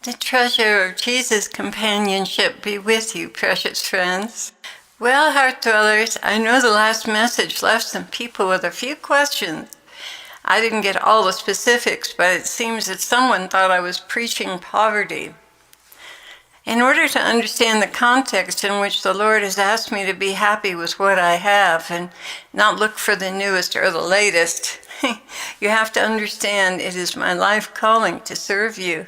The treasure of Jesus' companionship be with you, precious friends. Well, heart dwellers, I know the last message left some people with a few questions. I didn't get all the specifics, but it seems that someone thought I was preaching poverty. In order to understand the context in which the Lord has asked me to be happy with what I have and not look for the newest or the latest, you have to understand it is my life calling to serve you.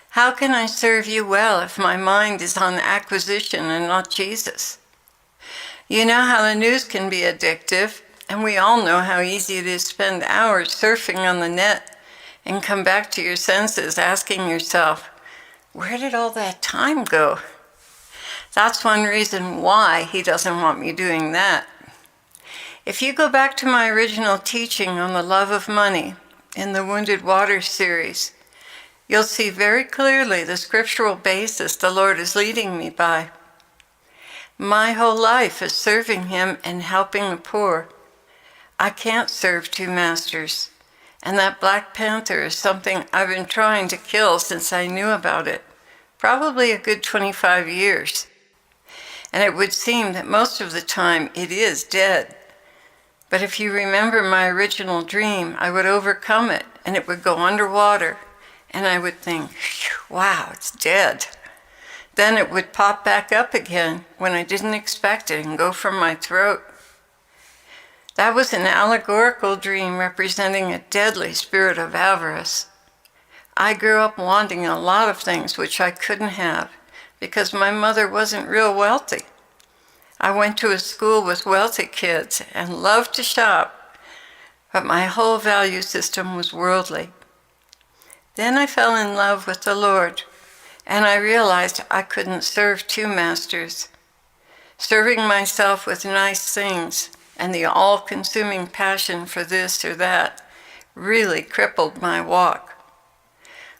How can I serve you well if my mind is on acquisition and not Jesus? You know how the news can be addictive, and we all know how easy it is to spend hours surfing on the net and come back to your senses asking yourself, where did all that time go? That's one reason why he doesn't want me doing that. If you go back to my original teaching on the love of money in the Wounded Waters series, you'll see very clearly the scriptural basis the Lord is leading me by. My whole life is serving him and helping the poor. I can't serve two masters, and that Black Panther is something I've been trying to kill since I knew about it, probably a good 25 years. And it would seem that most of the time it is dead. But if you remember my original dream, I would overcome it, and it would go underwater. And I would think, wow, it's dead. Then it would pop back up again when I didn't expect it and go for my throat. That was an allegorical dream representing a deadly spirit of avarice. I grew up wanting a lot of things which I couldn't have because my mother wasn't real wealthy. I went to a school with wealthy kids and loved to shop, but my whole value system was worldly. Then I fell in love with the Lord, and I realized I couldn't serve two masters. Serving myself with nice things and the all-consuming passion for this or that really crippled my walk.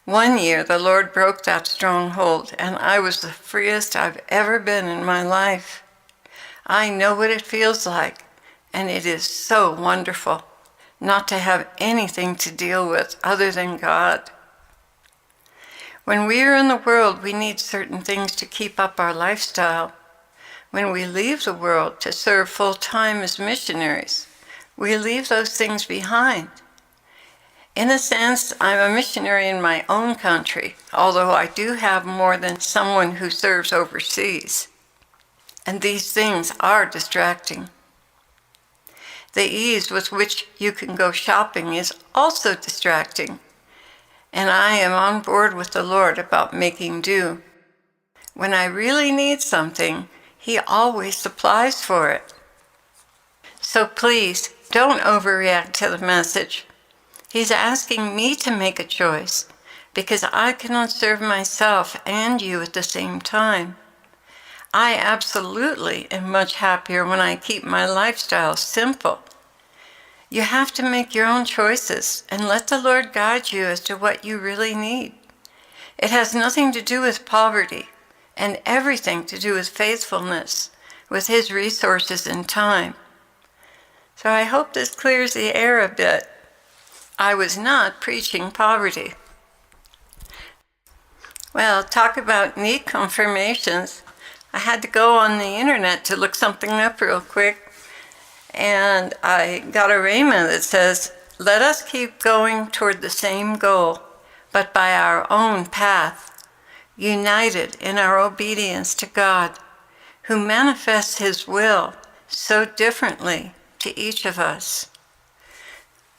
One year, the Lord broke that stronghold, and I was the freest I've ever been in my life. I know what it feels like, and it is so wonderful not to have anything to deal with other than God. When we are in the world, we need certain things to keep up our lifestyle. When we leave the world to serve full-time as missionaries, we leave those things behind. In a sense, I'm a missionary in my own country, although I do have more than someone who serves overseas. And these things are distracting. The ease with which you can go shopping is also distracting. And I am on board with the Lord about making do. When I really need something, he always supplies for it. So please, don't overreact to the message. He's asking me to make a choice because I cannot serve myself and you at the same time. I absolutely am much happier when I keep my lifestyle simple. You have to make your own choices and let the Lord guide you as to what you really need. It has nothing to do with poverty and everything to do with faithfulness, with his resources and time. So I hope this clears the air a bit. I was not preaching poverty. Well, talk about neat confirmations. I had to go on the internet to look something up real quick. And I got a rhema that says, let us keep going toward the same goal, but by our own path, united in our obedience to God, who manifests his will so differently to each of us.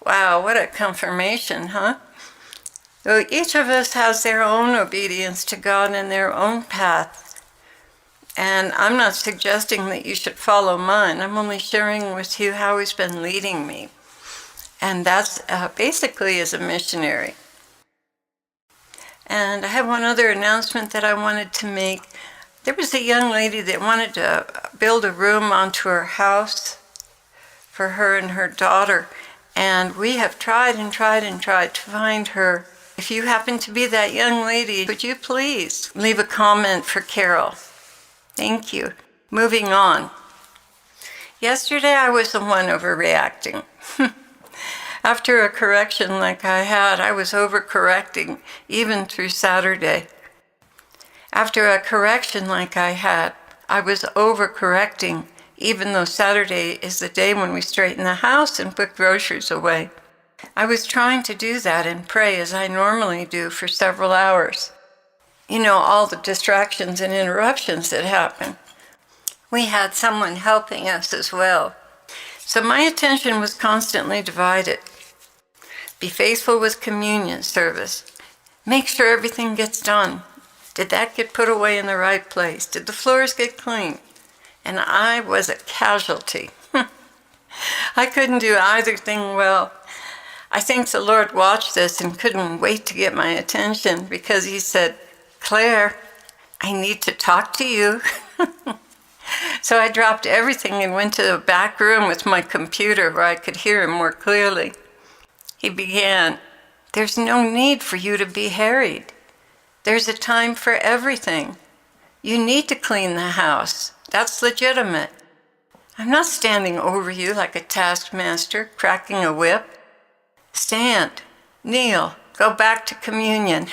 Wow, what a confirmation, huh? So each of us has their own obedience to God and their own path. And I'm not suggesting that you should follow mine. I'm only sharing with you how he's been leading me. And that's basically as a missionary. And I have one other announcement that I wanted to make. There was a young lady that wanted to build a room onto her house for her and her daughter. And we have tried and tried and tried to find her. If you happen to be that young lady, would you please leave a comment for Carol? Thank you. Moving on. Yesterday I was the one overreacting. After a correction like I had, I was overcorrecting even through Saturday. After a correction like I had, I was overcorrecting even though Saturday is the day when we straighten the house and put groceries away. I was trying to do that and pray as I normally do for several hours. You know, all the distractions and interruptions that happen. We had someone helping us as well. So my attention was constantly divided. Be faithful with communion service. Make sure everything gets done. Did that get put away in the right place? Did the floors get clean? And I was a casualty. I couldn't do either thing well. I think the Lord watched this and couldn't wait to get my attention because he said, Claire, I need to talk to you. So I dropped everything and went to the back room with my computer where I could hear him more clearly. He began, there's no need for you to be harried. There's a time for everything. You need to clean the house. That's legitimate. I'm not standing over you like a taskmaster, cracking a whip. Stand, kneel, go back to communion.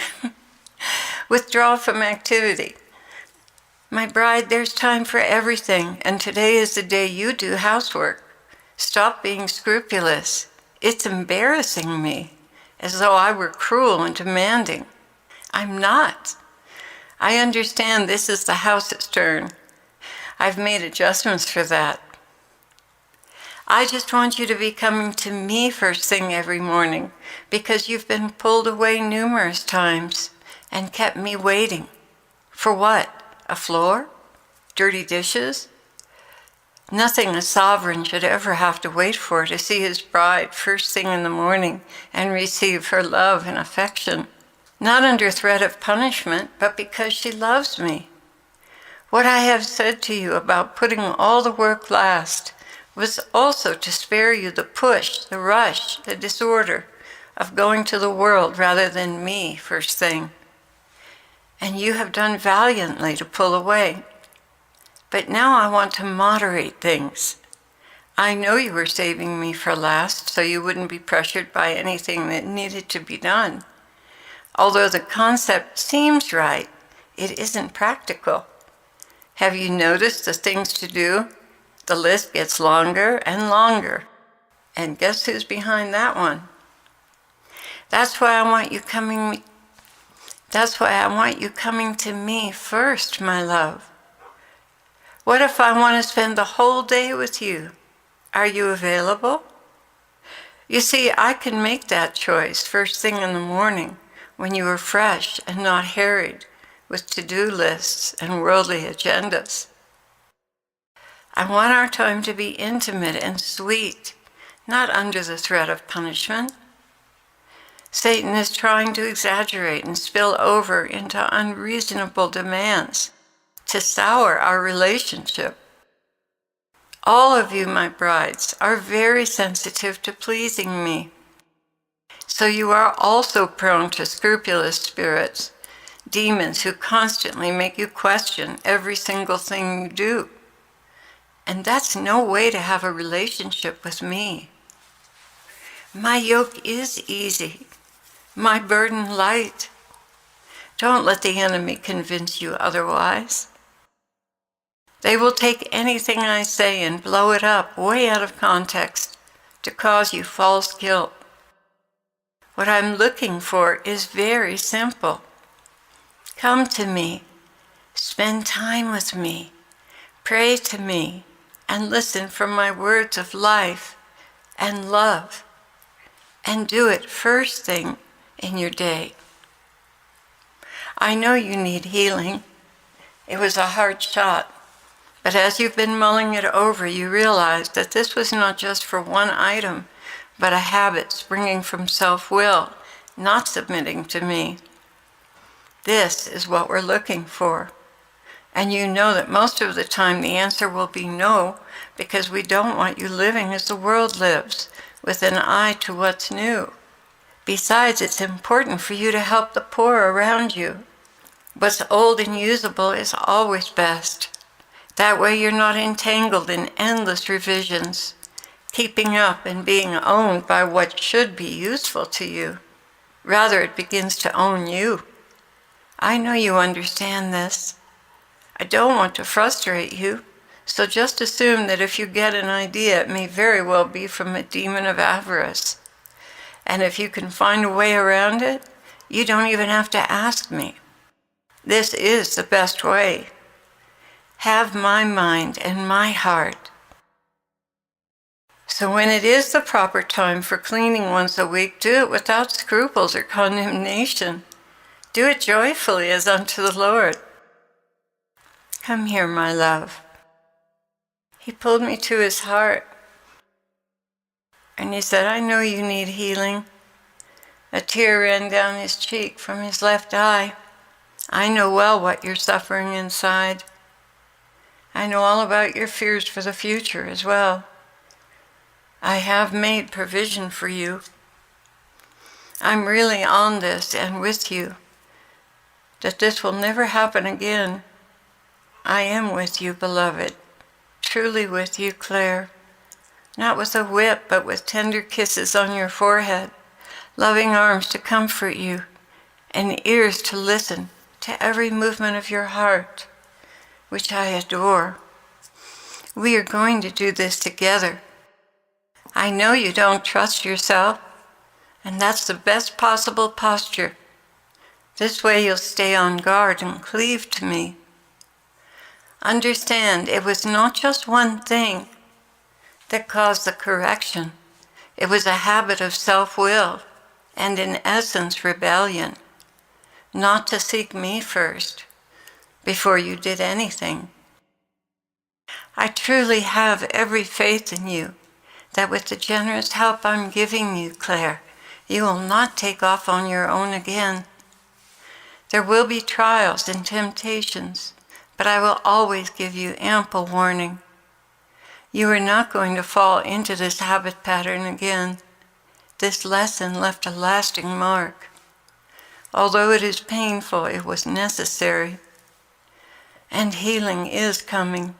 Withdraw from activity. My bride, there's time for everything, and today is the day you do housework. Stop being scrupulous. It's embarrassing me, as though I were cruel and demanding. I'm not. I understand this is the house's turn. I've made adjustments for that. I just want you to be coming to me first thing every morning because you've been pulled away numerous times and kept me waiting. For what? A floor? Dirty dishes? Nothing a sovereign should ever have to wait for to see his bride first thing in the morning and receive her love and affection. Not under threat of punishment, but because she loves me. What I have said to you about putting all the work last was also to spare you the push, the rush, the disorder of going to the world rather than me first thing. And you have done valiantly to pull away. But now I want to moderate things. I know you were saving me for last, so you wouldn't be pressured by anything that needed to be done. Although the concept seems right, it isn't practical. Have you noticed the things to do? The list gets longer and longer. And guess who's behind that one? That's why I want you coming to me first, my love. What if I want to spend the whole day with you? Are you available? You see, I can make that choice first thing in the morning when you are fresh and not harried with to-do lists and worldly agendas. I want our time to be intimate and sweet, not under the threat of punishment. Satan is trying to exaggerate and spill over into unreasonable demands to sour our relationship. All of you, my brides, are very sensitive to pleasing me. So you are also prone to scrupulous spirits, demons who constantly make you question every single thing you do. And that's no way to have a relationship with me. My yoke is easy, my burden light. Don't let the enemy convince you otherwise. They will take anything I say and blow it up way out of context to cause you false guilt. What I'm looking for is very simple. Come to me, spend time with me, pray to me, and listen for my words of life and love, and do it first thing in your day. I know you need healing. It was a hard shot, but as you've been mulling it over, you realize that this was not just for one item, but a habit springing from self-will, not submitting to me. This is what we're looking for. And you know that most of the time the answer will be no, because we don't want you living as the world lives, with an eye to what's new. Besides, it's important for you to help the poor around you. What's old and usable is always best. That way you're not entangled in endless revisions. keeping up and being owned by what should be useful to you. Rather, it begins to own you. I know you understand this. I don't want to frustrate you, so just assume that if you get an idea, it may very well be from a demon of avarice. And if you can find a way around it, you don't even have to ask me. This is the best way. Have my mind and my heart. So when it is the proper time for cleaning once a week, do it without scruples or condemnation. Do it joyfully as unto the Lord. Come here, my love. He pulled me to his heart, and he said, I know you need healing. A tear ran down his cheek from his left eye. I know well what you're suffering inside. I know all about your fears for the future as well. I have made provision for you. I'm really on this and with you, that this will never happen again. I am with you, beloved, truly with you, Claire, not with a whip, but with tender kisses on your forehead, loving arms to comfort you, and ears to listen to every movement of your heart, which I adore. We are going to do this together. I know you don't trust yourself, and that's the best possible posture. This way you'll stay on guard and cleave to me. Understand, it was not just one thing that caused the correction. It was a habit of self-will and, in essence, rebellion, not to seek me first before you did anything. I truly have every faith in you that with the generous help I'm giving you, Claire, you will not take off on your own again. There will be trials and temptations, but I will always give you ample warning. You are not going to fall into this habit pattern again. This lesson left a lasting mark. Although it is painful, it was necessary. And healing is coming.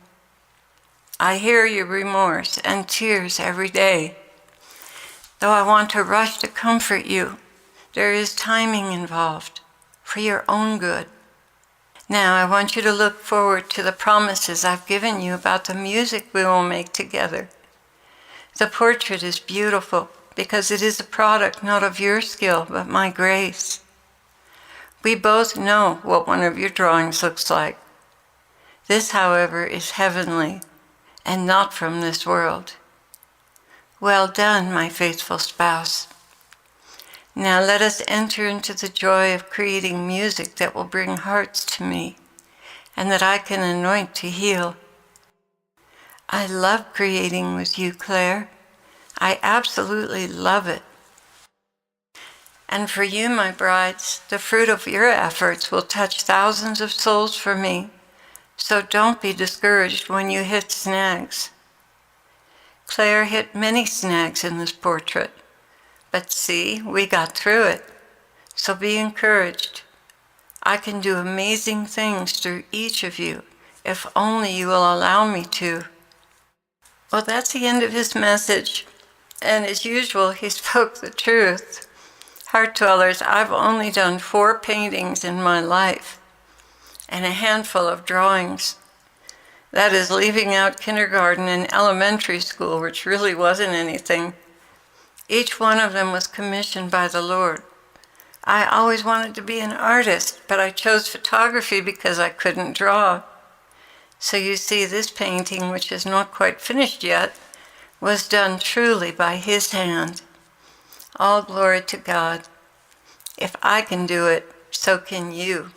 I hear your remorse and tears every day. Though I want to rush to comfort you, there is timing involved for your own good. Now I want you to look forward to the promises I've given you about the music we will make together. The portrait is beautiful because it is a product not of your skill, but my grace. We both know what one of your drawings looks like. This, however, is heavenly and not from this world. Well done, my faithful spouse. Now let us enter into the joy of creating music that will bring hearts to me and that I can anoint to heal. I love creating with you, Claire. I absolutely love it. And for you, my brides, the fruit of your efforts will touch thousands of souls for me, so don't be discouraged when you hit snags. Claire hit many snags in this portrait. But see, we got through it, so be encouraged. I can do amazing things through each of you, if only you will allow me to. Well, that's the end of his message, and as usual, he spoke the truth. Heart dwellers, I've only done 4 paintings in my life, and a handful of drawings. That is leaving out kindergarten and elementary school, which really wasn't anything. Each one of them was commissioned by the Lord. I always wanted to be an artist, but I chose photography because I couldn't draw. So you see, this painting, which is not quite finished yet, was done truly by his hand. All glory to God. If I can do it, so can you.